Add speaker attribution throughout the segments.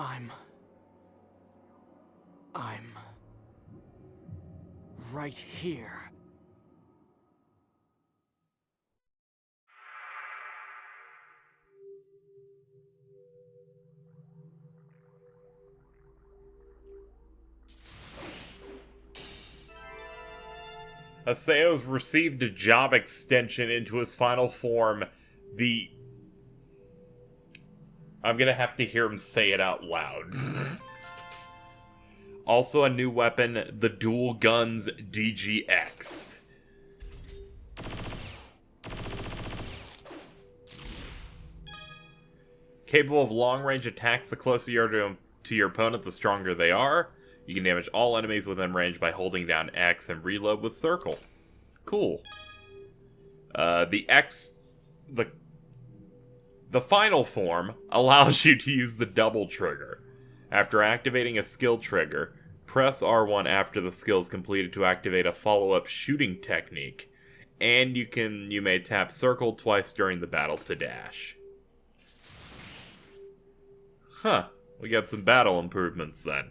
Speaker 1: I'm right here.
Speaker 2: Aseo's received a job extension into his final form, the... I'm gonna have to hear him say it out loud. Also a new weapon, the Dual Guns DGX. Capable of long-range attacks, the closer you are to your opponent, the stronger they are. You can damage all enemies within range by holding down X and reload with circle. Cool. The final form allows you to use the double trigger. After activating a skill trigger, press R1 after the skill is completed to activate a follow-up shooting technique. And you may tap circle twice during the battle to dash. Huh. We got some battle improvements then.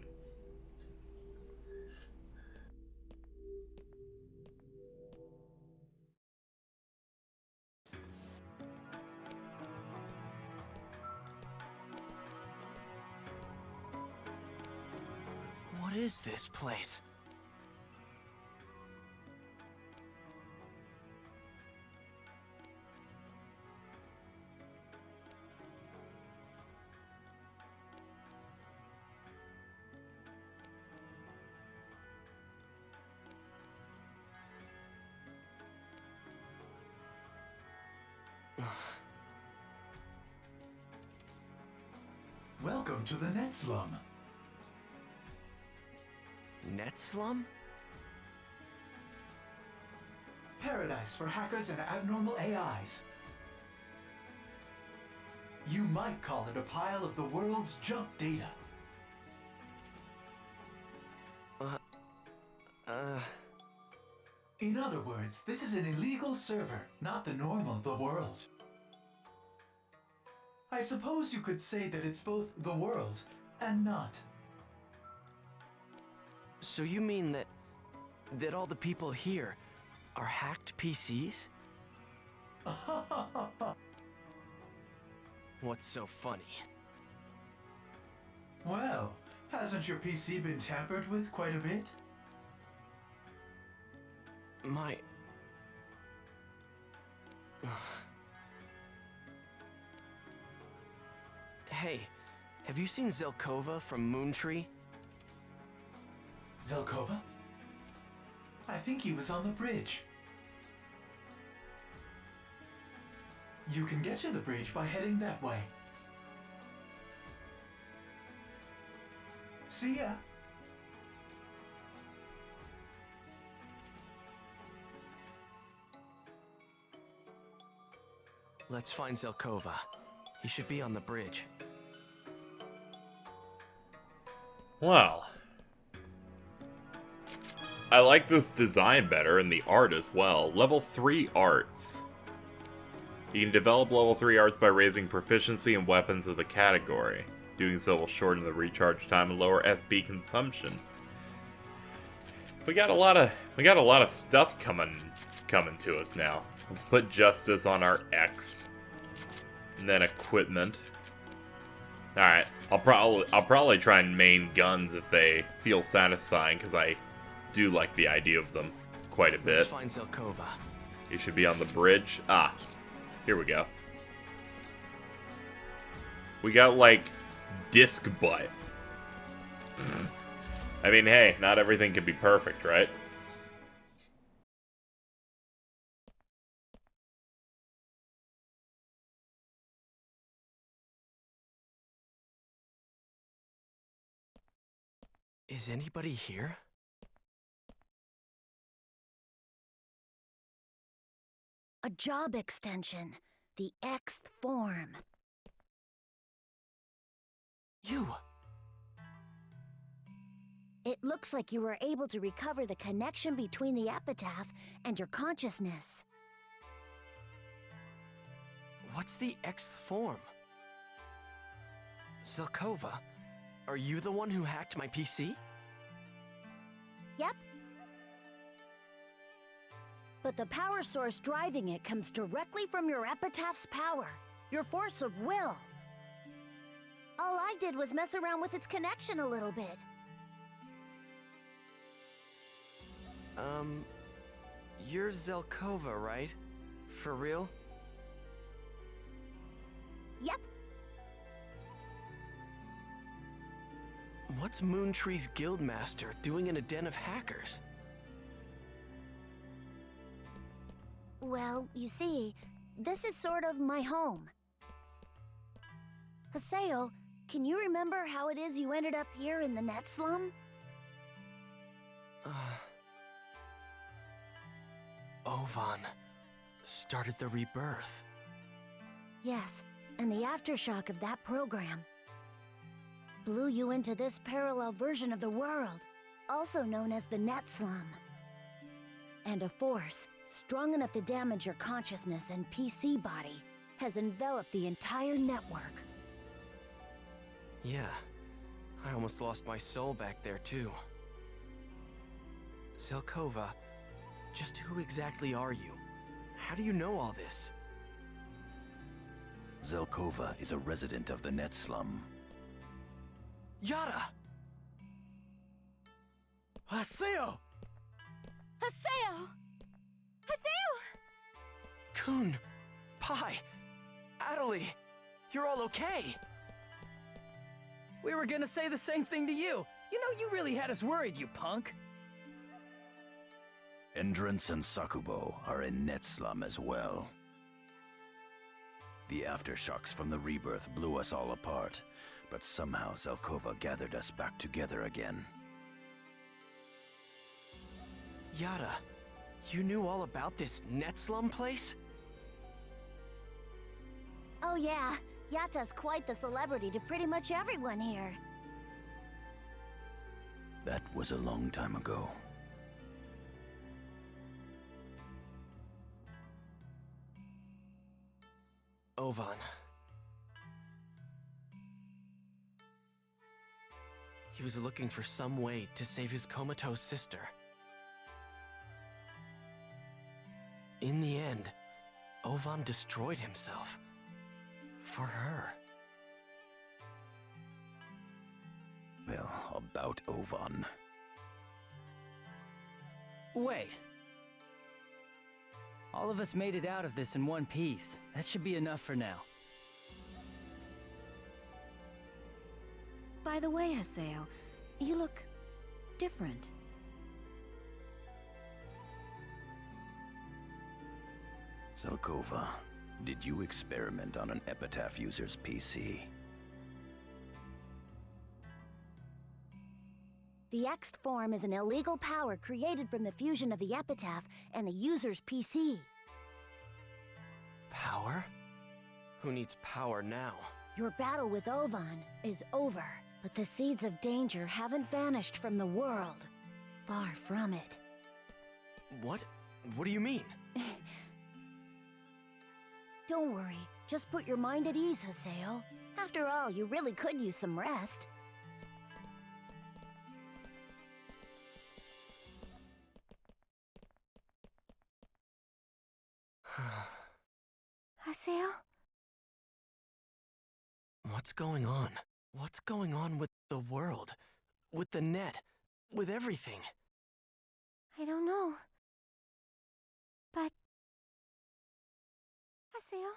Speaker 1: What is this place?
Speaker 3: Welcome to the Net Slum.
Speaker 1: Net Slum?
Speaker 3: Paradise for hackers and abnormal AIs. You might call it a pile of the world's junk data. In other words, this is an illegal server, not the norm of the world. I suppose you could say that it's both the world and not.
Speaker 1: So you mean that all the people here are hacked PCs? What's so funny?
Speaker 3: Well, hasn't your PC been tampered with quite a bit?
Speaker 1: My... Hey, have you seen Zelkova from Moontree?
Speaker 3: Zelkova? I think he was on the bridge. You can get to the bridge by heading that way. See ya!
Speaker 1: Let's find Zelkova. He should be on the bridge.
Speaker 2: Well, I like this design better and the art as well. Level 3 arts. You can develop level 3 arts by raising proficiency in weapons of the category. Doing so will shorten the recharge time and lower SB consumption. We got a lot of stuff coming to us now. Let's put justice on our X. And then equipment. Alright, I'll probably try and main guns if they feel satisfying, because I do like the idea of them quite a bit.
Speaker 1: Let's find Zelkova.
Speaker 2: You should be on the bridge. Ah, here we go. We got, like, disc butt. I mean, hey, not everything can be perfect, right?
Speaker 1: Is anybody here?
Speaker 4: A job extension. The Xth form.
Speaker 1: You!
Speaker 4: It looks like you were able to recover the connection between the epitaph and your consciousness.
Speaker 1: What's the Xth form? Zelkova, Are you the one who hacked my PC?
Speaker 4: Yep. But the power source driving it comes directly from your epitaph's power, your force of will. All I did was mess around with its connection a little bit.
Speaker 1: You're Zelkova, right? For real?
Speaker 4: Yep.
Speaker 1: What's Moontree's guildmaster doing in a den of hackers?
Speaker 4: Well, you see, this is sort of my home. Haseo, can you remember how it is you ended up here in the Net Slum?
Speaker 1: Ovan started the rebirth.
Speaker 4: Yes, and the aftershock of that program blew you into this parallel version of the world, also known as the Net Slum. And a force strong enough to damage your consciousness and PC body has enveloped the entire network.
Speaker 1: Yeah, I almost lost my soul back there too. Zelkova, just who exactly are you? How do you know all this?
Speaker 5: Zelkova is a resident of the Net Slum.
Speaker 1: Yada!
Speaker 6: Haseo!
Speaker 4: Haseo! Haseo!
Speaker 1: Kun, Pai, Adelie, you're all okay.
Speaker 6: We were gonna say the same thing to you. You know, you really had us worried, you punk.
Speaker 5: Endurance and Sakubo are in Net Slum as well. The aftershocks from the rebirth blew us all apart, but somehow Zelkova gathered us back together again.
Speaker 1: Yada, you knew all about this Net Slum place?
Speaker 4: Oh yeah, Yata's quite the celebrity to pretty much everyone here.
Speaker 5: That was a long time ago.
Speaker 1: Ovan. He was looking for some way to save his comatose sister. In the end, Ovan destroyed himself. For her.
Speaker 5: Well, about Ovan.
Speaker 6: Wait. All of us made it out of this in one piece. That should be enough for now.
Speaker 7: By the way, Haseo, you look different.
Speaker 5: Zelkova, did you experiment on an Epitaph user's PC?
Speaker 4: The Xth form is an illegal power created from the fusion of the Epitaph and the user's PC.
Speaker 1: Power? Who needs power now?
Speaker 4: Your battle with Ovan is over, but the seeds of danger haven't vanished from the world. Far from it.
Speaker 1: What? What do you mean?
Speaker 4: Don't worry, just put your mind at ease, Haseo. After all, you really could use some rest. Haseo?
Speaker 1: What's going on? What's going on with the world? With the net? With everything?
Speaker 4: I don't know. But... Haseo,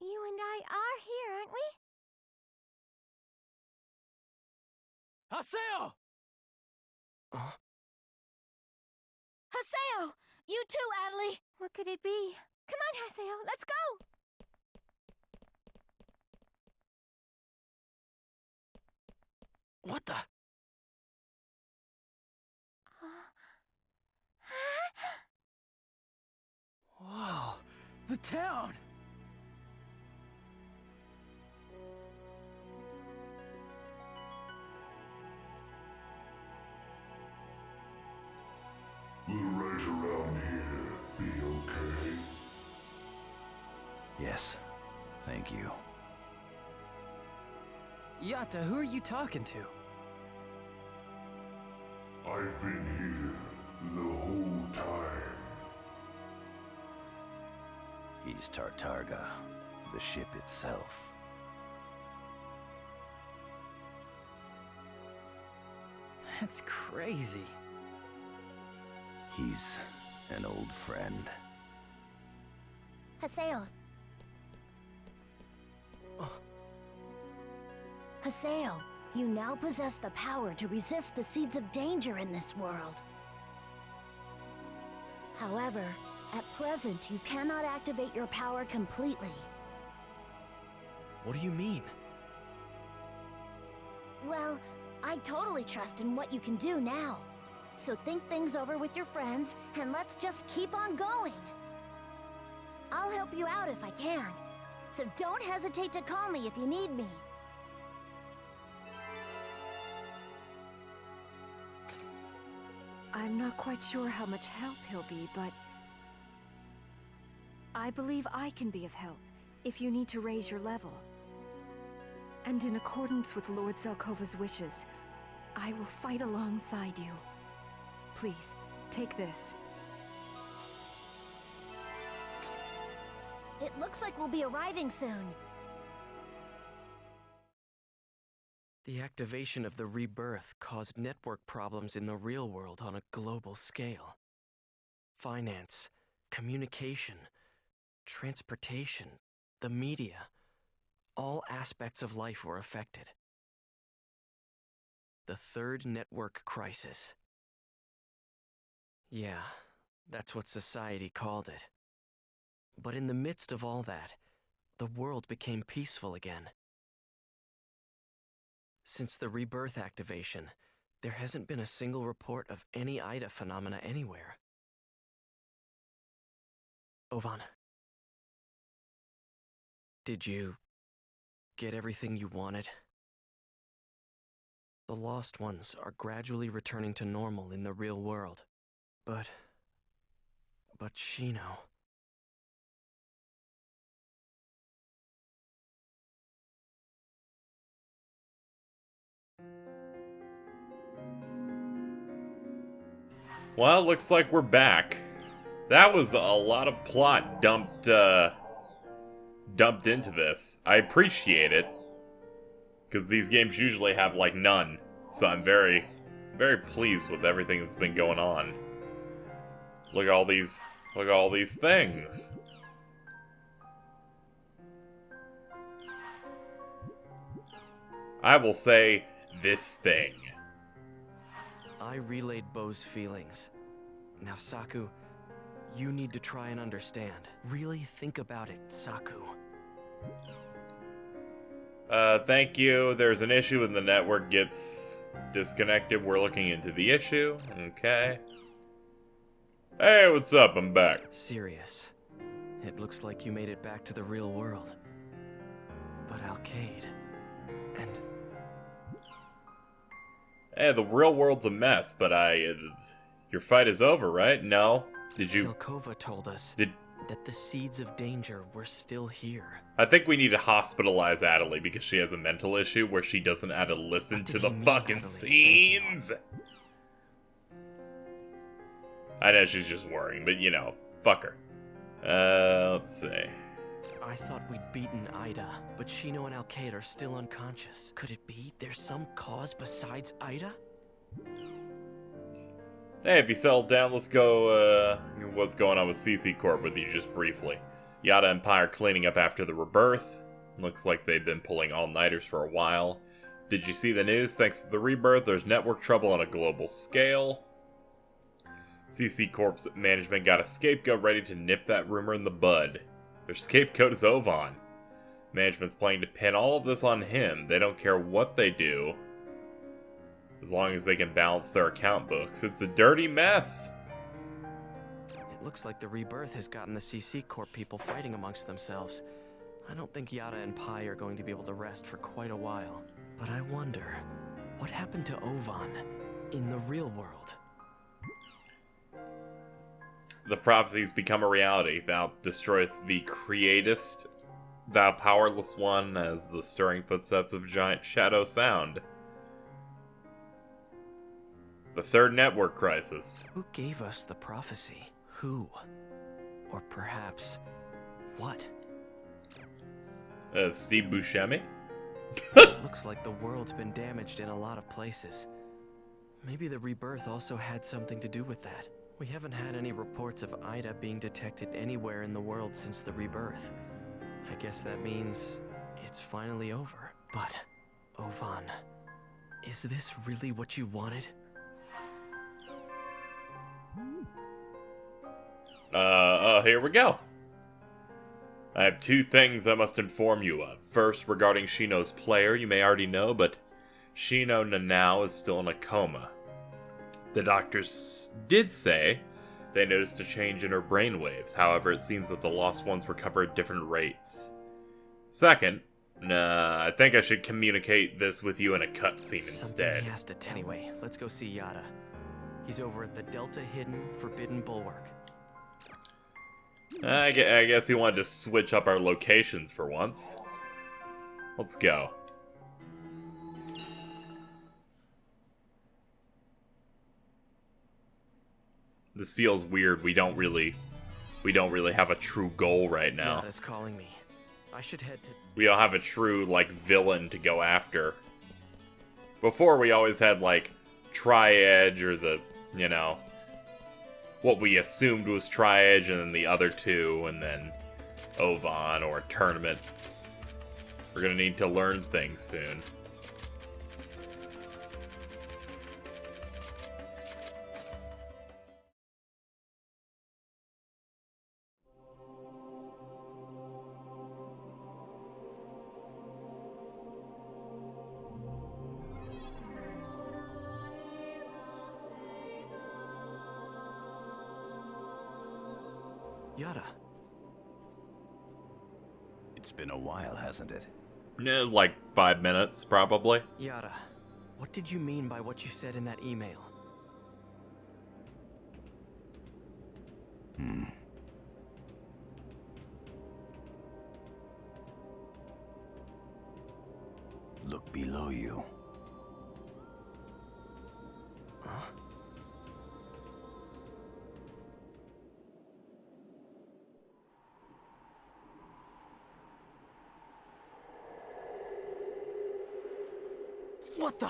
Speaker 4: you and I are here, aren't we?
Speaker 6: Haseo!
Speaker 4: Haseo! You too, Adelie! What could it be? Come on, Haseo, let's go!
Speaker 1: What the?
Speaker 6: Whoa, the town!
Speaker 8: Will right around here be okay?
Speaker 5: Yes, thank you.
Speaker 6: Yata, who are you talking to?
Speaker 8: I've been here the whole time.
Speaker 5: He's Tartarga, the ship itself.
Speaker 6: That's crazy.
Speaker 5: He's an old friend.
Speaker 4: Haseo. Haseo, you now possess the power to resist the seeds of danger in this world. However, at present, you cannot activate your power completely.
Speaker 1: What do you mean?
Speaker 4: Well, I totally trust in what you can do now. So think things over with your friends, and let's just keep on going. I'll help you out if I can. So don't hesitate to call me if you need me.
Speaker 7: I'm not quite sure how much help he'll be, but I believe I can be of help if you need to raise your level. And in accordance with Lord Zelkova's wishes, I will fight alongside you. Please, take this.
Speaker 4: It looks like we'll be arriving soon.
Speaker 1: The activation of the rebirth caused network problems in the real world on a global scale. Finance, communication, transportation, the media, all aspects of life were affected. The third network crisis. Yeah, that's what society called it. But in the midst of all that, the world became peaceful again. Since the rebirth activation, there hasn't been a single report of any Ida phenomena anywhere. Ovan, did you get everything you wanted? The lost ones are gradually returning to normal in the real world. But Shino...
Speaker 2: Well, looks like we're back. That was a lot of plot dumped into this. I appreciate it, because these games usually have, like, none. So I'm very, very pleased with everything that's been going on. Look at all these things. I will say this thing.
Speaker 1: I relayed Bo's feelings. Now, Saku, you need to try and understand. Really think about it, Saku.
Speaker 2: Thank you. There's an issue when the network gets disconnected. We're looking into the issue. Okay. Hey, what's up? I'm back.
Speaker 1: Serious. It looks like you made it back to the real world. But Alcade... and...
Speaker 2: Hey, the real world's a mess, but your fight is over, right? No? Did you...
Speaker 1: Zelkova told us that the seeds of danger were still here.
Speaker 2: I think we need to hospitalize Adelie because she has a mental issue where she doesn't know how to listen to the fucking scenes. I know she's just worrying, but you know, fuck her. Let's see.
Speaker 1: I thought we'd beaten Ida, but Shino and Alcade are still unconscious. Could it be there's some cause besides Ida?
Speaker 2: Hey, if you settled down, let's go, what's going on with CC Corp with you just briefly. Yada Empire cleaning up after the rebirth. Looks like they've been pulling all-nighters for a while. Did you see the news? Thanks to the rebirth, there's network trouble on a global scale. CC Corp's management got a scapegoat ready to nip that rumor in the bud. Their scapegoat is Ovan. Management's planning to pin all of this on him. They don't care what they do, as long as they can balance their account books. It's a dirty mess.
Speaker 1: It looks like the rebirth has gotten the CC Corp people fighting amongst themselves. I don't think Yada and Pai are going to be able to rest for quite a while. But I wonder, what happened to Ovan in the real world?
Speaker 2: The prophecies become a reality. Thou destroyest the createst Thou powerless one, as the stirring footsteps of giant shadow sound. The third network crisis.
Speaker 1: Who gave us the prophecy? Who? Or perhaps, what?
Speaker 2: Steve Buscemi?
Speaker 1: Looks like the world's been damaged in a lot of places. Maybe the rebirth also had something to do with that. We haven't had any reports of Ida being detected anywhere in the world since the rebirth. I guess that means it's finally over. But, Ovan, is this really what you wanted?
Speaker 2: Here we go. I have two things I must inform you of. First, regarding Shino's player, you may already know, but Shino Nanao is still in a coma. The doctors did say they noticed a change in her brainwaves. However, it seems that the lost ones recover at different rates. Second, I think I should communicate this with you in a cutscene instead.
Speaker 1: He has to anyway, let's go see Yada. He's over at the Delta Hidden Forbidden Bulwark.
Speaker 2: I guess he wanted to switch up our locations for once. Let's go. This feels weird. We don't really have a true goal right now.
Speaker 1: Yada's calling me. I should head to...
Speaker 2: We don't have a true, like, villain to go after. Before, we always had, like, Tri-Edge or the, you know, what we assumed was Tri-Edge, and then the other two, and then Ovan or Tournament. We're gonna need to learn things soon.
Speaker 1: Yada.
Speaker 5: It's been a while, hasn't it?
Speaker 2: Yeah, like 5 minutes, probably.
Speaker 1: Yada, what did you mean by what you said in that email?
Speaker 5: Look below you.
Speaker 1: Huh? What the?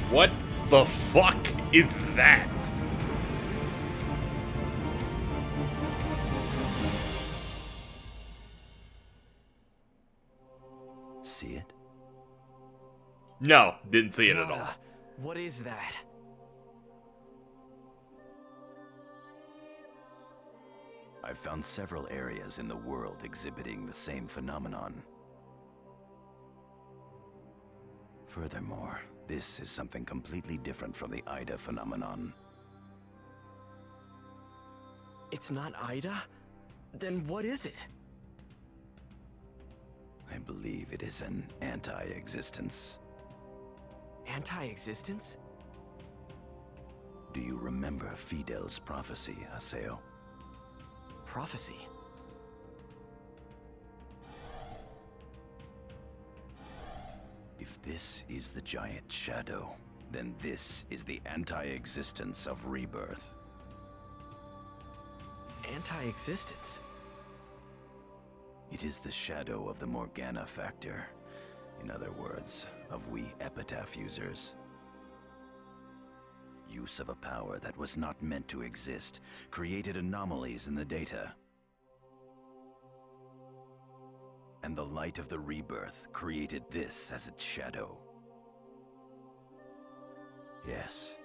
Speaker 2: What the fuck is that?
Speaker 5: See it?
Speaker 2: No, didn't see it at all.
Speaker 1: Yada, what is that?
Speaker 5: I've found several areas in the world exhibiting the same phenomenon. Furthermore, this is something completely different from the Ida phenomenon.
Speaker 1: It's not Ida? Then what is it?
Speaker 5: I believe it is an anti-existence.
Speaker 1: Anti-existence?
Speaker 5: Do you remember Fidel's prophecy, Haseo?
Speaker 1: Prophecy?
Speaker 5: If this is the giant shadow, then this is the anti-existence of rebirth.
Speaker 1: Anti-existence?
Speaker 5: It is the shadow of the Morgana factor. In other words, of we epitaph users. Use of a power that was not meant to exist created anomalies in the data. And the light of the rebirth created this as its shadow. Yes.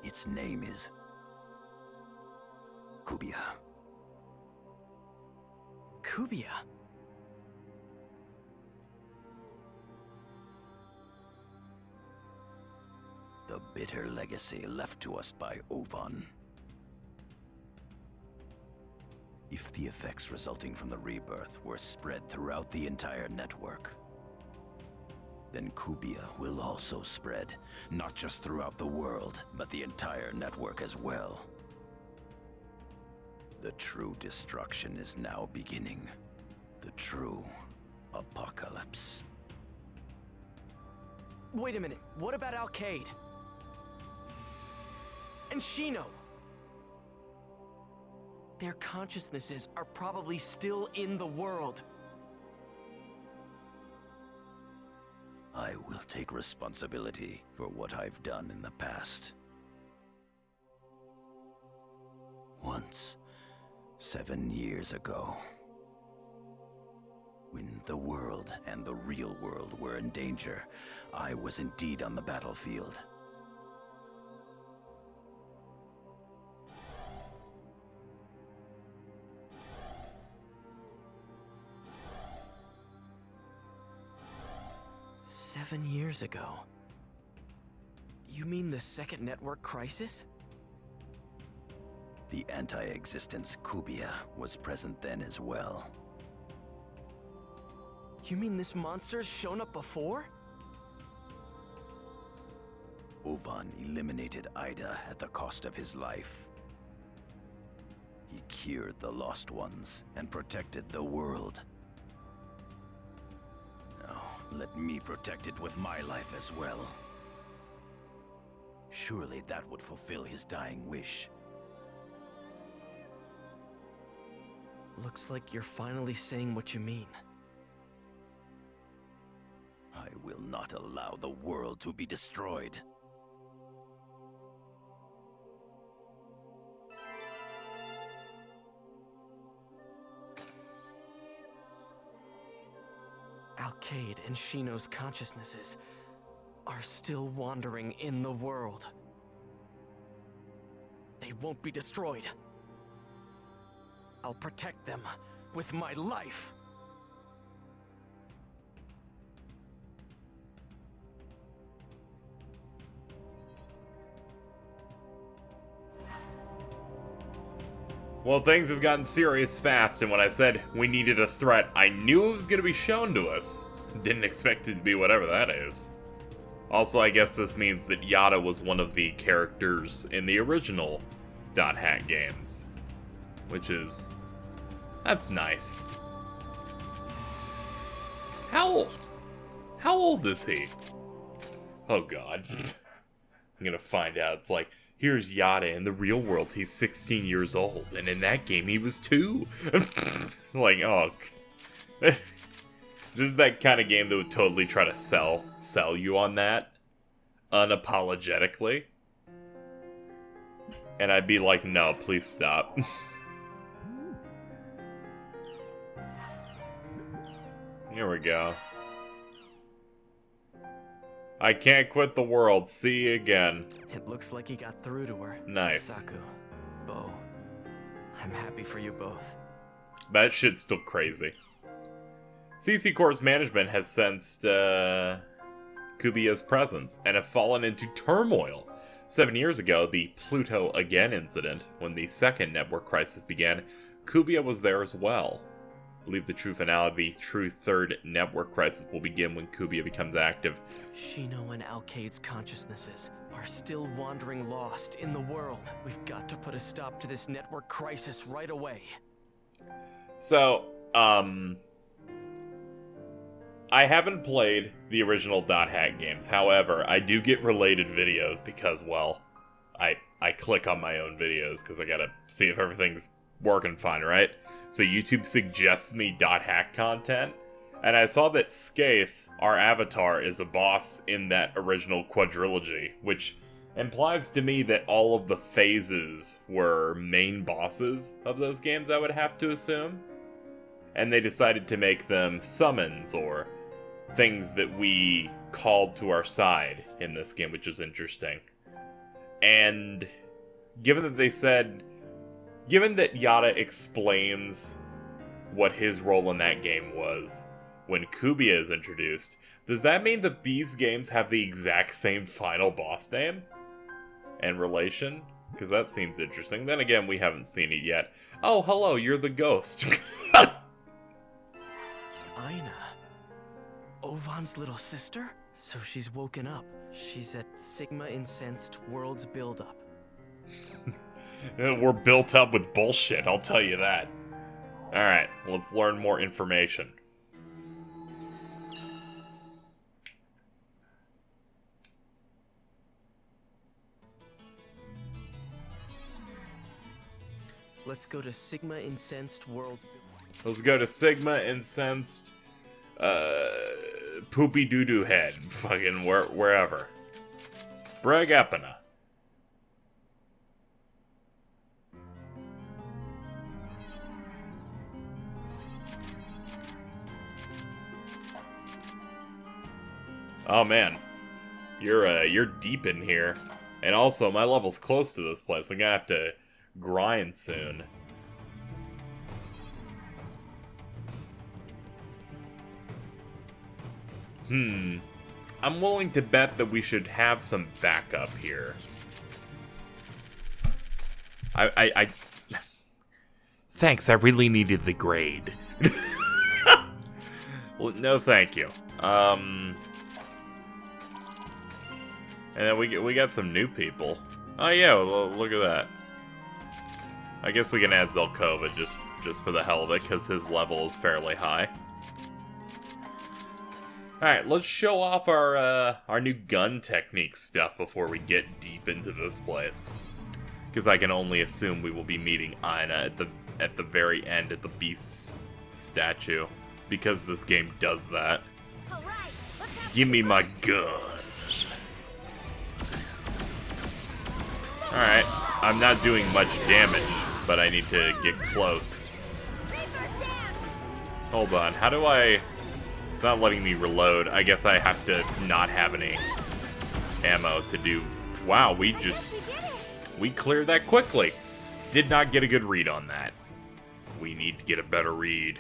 Speaker 5: Its name is Kuba.
Speaker 1: Kuba?
Speaker 5: The bitter legacy left to us by Ovan. If the effects resulting from the rebirth were spread throughout the entire network, then Kuba will also spread, not just throughout the world, but the entire network as well. The true destruction is now beginning. The true apocalypse.
Speaker 6: Wait a minute, what about Alcade? And Shino? Their consciousnesses are probably still in the world.
Speaker 5: I will take responsibility for what I've done in the past. Once, 7 years ago, when the world and the real world were in danger, I was indeed on the battlefield.
Speaker 1: "7 years ago? You mean the second network crisis?"
Speaker 5: The anti-existence Kuba was present then as well.
Speaker 1: You mean this monster's shown up before?
Speaker 5: Ovan eliminated Ida at the cost of his life. He cured the Lost Ones and protected the world. Now, let me protect it with my life as well. Surely that would fulfill his dying wish.
Speaker 1: Looks like you're finally saying what you mean.
Speaker 5: I will not allow the world to be destroyed.
Speaker 1: Alcade and Shino's consciousnesses are still wandering in the world. They won't be destroyed. I'll protect them with my life.
Speaker 2: Well, things have gotten serious fast, and when I said we needed a threat, I knew it was going to be shown to us. Didn't expect it to be whatever that is. Also, I guess this means that Yada was one of the characters in the original Dot Hack games. Which that's nice. How old is he? Oh god. I'm gonna find out. It's like, here's Yada in the real world, he's 16 years old, and in that game he was 2. Like, oh. This is that kind of game that would totally try to sell you on that unapologetically. And I'd be like, no, please stop. Here we go. I can't quit the world. See you again.
Speaker 1: It looks like he got through to her.
Speaker 2: Nice.
Speaker 1: Saku, Bo, I'm happy for you both.
Speaker 2: That shit's still crazy. CC Corps management has sensed Kubia's presence and have fallen into turmoil. 7 years ago, the Pluto Again incident, when the second network crisis began, Kuba was there as well. I believe the true finale of the true third network crisis will begin when Kuba becomes active.
Speaker 1: Shino and Alcade's consciousnesses are still wandering lost in the world. We've got to put a stop to this network crisis right away.
Speaker 2: So, I haven't played the original Dot Hack games. However, I do get related videos because, well, I click on my own videos because I gotta see if everything's working fine, right? So YouTube suggests me Dot Hack content, and I saw that Skaith, our avatar, is a boss in that original quadrilogy, which implies to me that all of the phases were main bosses of those games, I would have to assume. And they decided to make them summons, or things that we called to our side in this game, which is interesting. And given that Yada explains what his role in that game was when Kuba is introduced, Does that mean that these games have the exact same final boss name and relation? Because that seems interesting. Then again, we haven't seen it yet. Oh, hello, you're the ghost.
Speaker 1: Aina. Ovan's little sister? So she's woken up. She's at Sigma Incensed World's buildup.
Speaker 2: We're built up with bullshit, I'll tell you that. Alright, let's learn more information.
Speaker 1: Let's go to Sigma Incensed World's
Speaker 2: Let's go to Sigma Incensed, Poopy Doo-Doo Head, fucking wherever. Breg Epina. Oh man, you're deep in here, and also my level's close to this place. I'm gonna have to grind soon. I'm willing to bet that we should have some backup here. I Thanks, I really needed the grade. Well, no thank you. And then we got some new people. Oh yeah, well, look at that. I guess we can add Zelkova just for the hell of it, because his level is fairly high. Alright, let's show off our new gun technique stuff before we get deep into this place. Because I can only assume we will be meeting Aina at the very end at the Beast's statue. Because this game does that. Give me my guns. Alright, I'm not doing much damage, but I need to get close. Hold on, how do I... It's not letting me reload. I guess I have to not have any ammo to do... Wow, we cleared that quickly. Did not get a good read on that. We need to get a better read.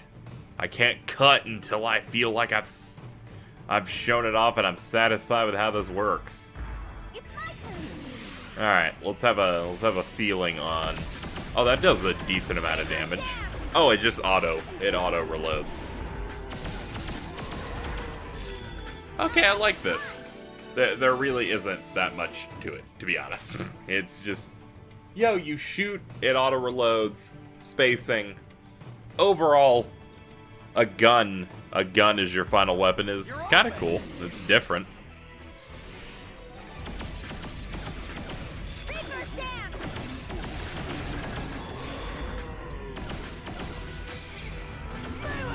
Speaker 2: I can't cut until I feel like I've shown it off and I'm satisfied with how this works. Alright, let's have a feeling on... Oh, that does a decent amount of damage. Oh, it auto reloads. Okay, I like this. There really isn't that much to it, to be honest. It's just, yo, you shoot, it auto reloads, spacing. Overall, a gun as your final weapon is kind of cool. It's different.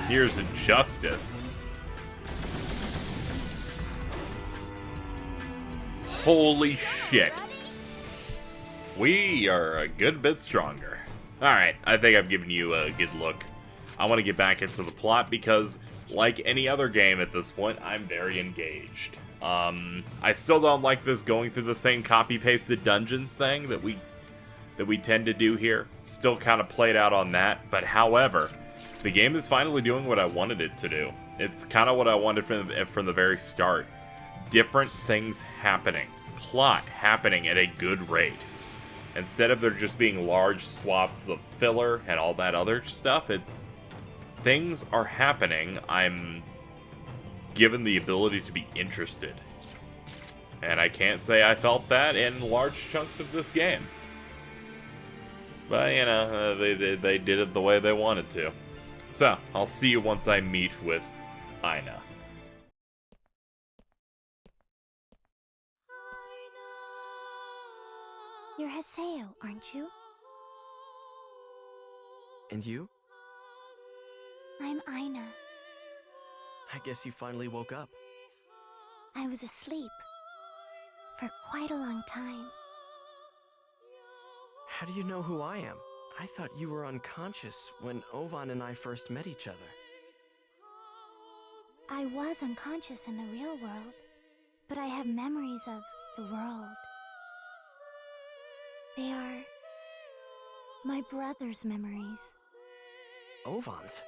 Speaker 2: Here's Injustice. Holy shit. We are a good bit stronger. Alright, I think I've given you a good look. I want to get back into the plot because, like any other game at this point, I'm very engaged. I still don't like this going through the same copy-pasted dungeons thing that we tend to do here. Still kind of played out on that, but however, the game is finally doing what I wanted it to do. It's kind of what I wanted from the very start. Different things happening. Plot happening at a good rate. Instead of there just being large swaths of filler and all that other stuff, it's... Things are happening. I'm given the ability to be interested. And I can't say I felt that in large chunks of this game. But, you know, they did it the way they wanted to. So, I'll see you once I meet with Aina.
Speaker 4: You're Haseo, aren't you?
Speaker 1: And you?
Speaker 4: I'm Aina.
Speaker 1: I guess you finally woke up.
Speaker 4: I was asleep for quite a long time.
Speaker 1: How do you know who I am? I thought you were unconscious when Ovan and I first met each other.
Speaker 4: I was unconscious in the real world, but I have memories of the world. They are my brother's memories.
Speaker 1: Ovan's?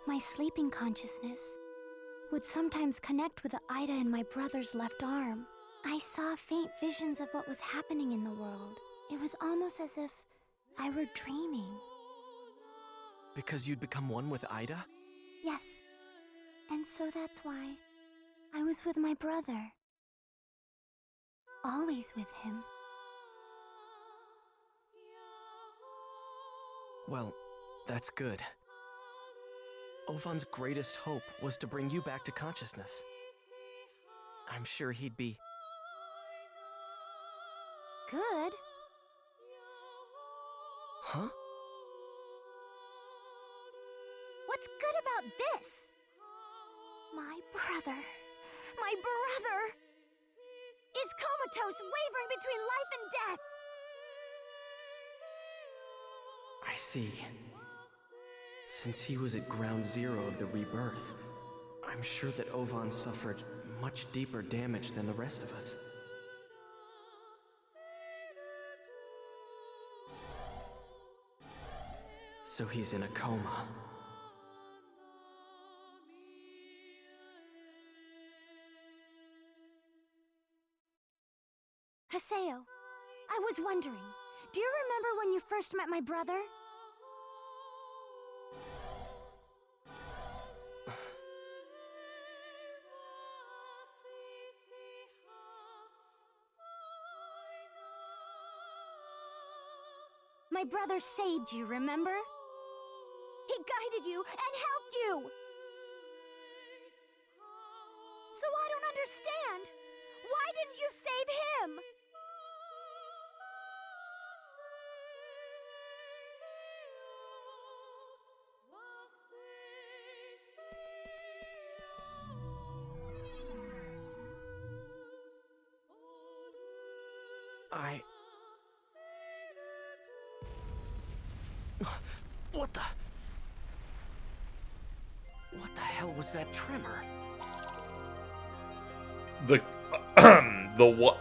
Speaker 4: My sleeping consciousness would sometimes connect with the Ida in my brother's left arm. I saw faint visions of what was happening in the world. It was almost as if I were dreaming.
Speaker 1: Because you'd become one with Ida?
Speaker 4: Yes. And so that's why I was with my brother. Always with him.
Speaker 1: Well, that's good. Ovan's greatest hope was to bring you back to consciousness. I'm sure he'd be...
Speaker 4: Good?
Speaker 1: Huh?
Speaker 4: What's good about this? My brother is comatose, wavering between life and death.
Speaker 1: I see. Since he was at ground zero of the rebirth, I'm sure that Ovan suffered much deeper damage than the rest of us. So he's in a coma.
Speaker 4: Haseo, I was wondering, do you remember when you first met my brother? My brother saved you, remember? He guided you and helped you! So I don't understand. Why didn't you save him?
Speaker 1: What the hell was that tremor?
Speaker 2: The what?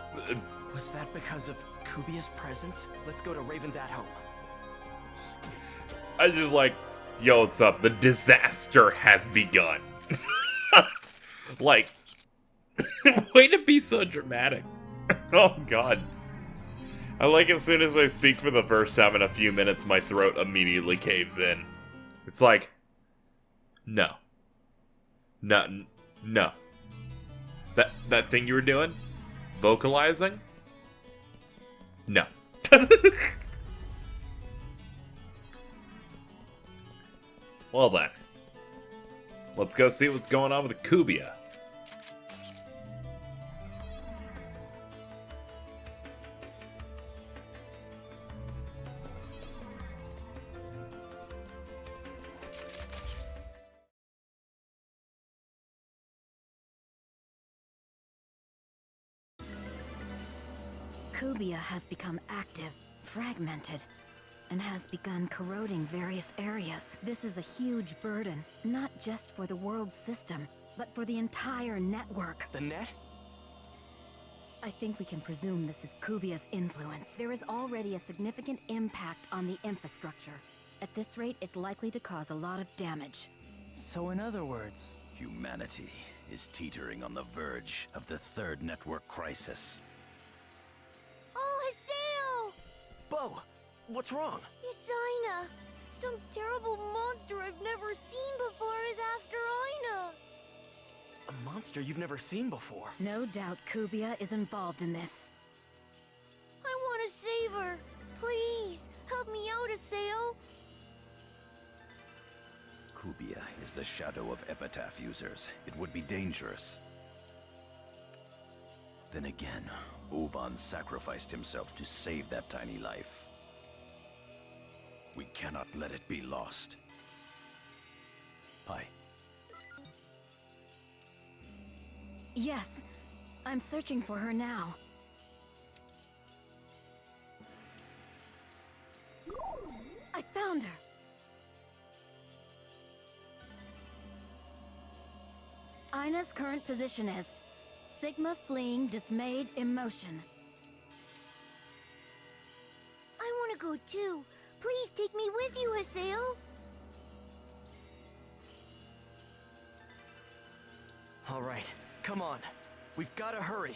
Speaker 1: Was that because of Kubia's presence? Let's go to Raven's at home.
Speaker 2: I just like, yo, what's up? The disaster has begun. Like, way to be so dramatic. Oh, God. I like as soon as I speak for the first time in a few minutes, my throat immediately caves in. It's like, no. No. That thing you were doing? Vocalizing? No. Well then. Let's go see what's going on with Kuba.
Speaker 9: Kuba has become active, fragmented, and has begun corroding various areas. This is a huge burden, not just for the world system, but for the entire network.
Speaker 1: The net?
Speaker 9: I think we can presume this is Kubia's influence. There is already a significant impact on the infrastructure. At this rate, it's likely to cause a lot of damage.
Speaker 6: So in other words...
Speaker 5: Humanity is teetering on the verge of the third network crisis.
Speaker 4: Oh, Haseo!
Speaker 1: Bo, what's wrong?
Speaker 4: It's Aina. Some terrible monster I've never seen before is after Aina.
Speaker 1: A monster you've never seen before.
Speaker 9: No doubt Kuba is involved in this.
Speaker 4: I want to save her. Please, help me out, Haseo.
Speaker 5: Kuba is the shadow of Epitaph users. It would be dangerous. Then again, Ovan sacrificed himself to save that tiny life. We cannot let it be lost. Pi.
Speaker 9: Yes, I'm searching for her now. I found her. Aina's current position is Sigma fleeing dismayed emotion.
Speaker 4: I want to go too. Please take me with you, Haseo.
Speaker 1: All right, come on. We've got to hurry.